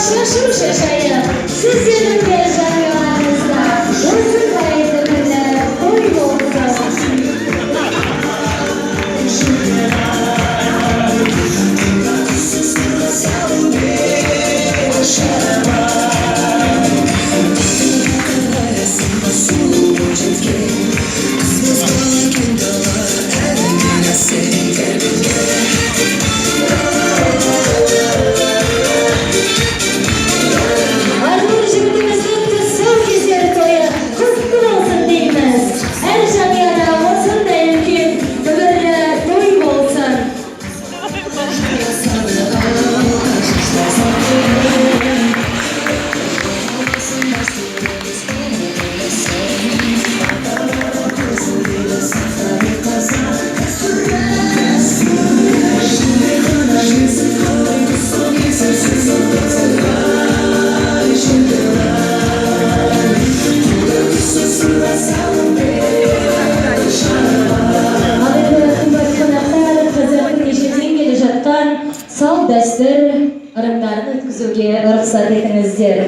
şaşır şaşayım. Sizlerin geleceği yanınızda. Uzun hayatı günler boy olsun. Sal dastur ırımlarını ötküzüge ruhsat etinizdir.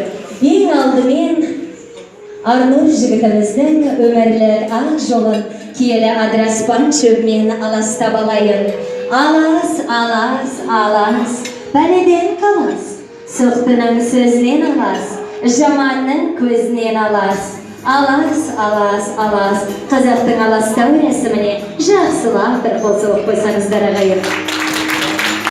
Eң aldымен Arnur жігітіміздің өмірлік ақ жолын киелі адыраспан шөбімен аластап алайын. Алас, алас, алас, бәледен қалас, соқтының сөзінен алас, жаманның көзінен алас. Алас, алас, алас, қазақтың аластау рәсіміне жақсылап бір қол соғып қойсаңыздар ағайын.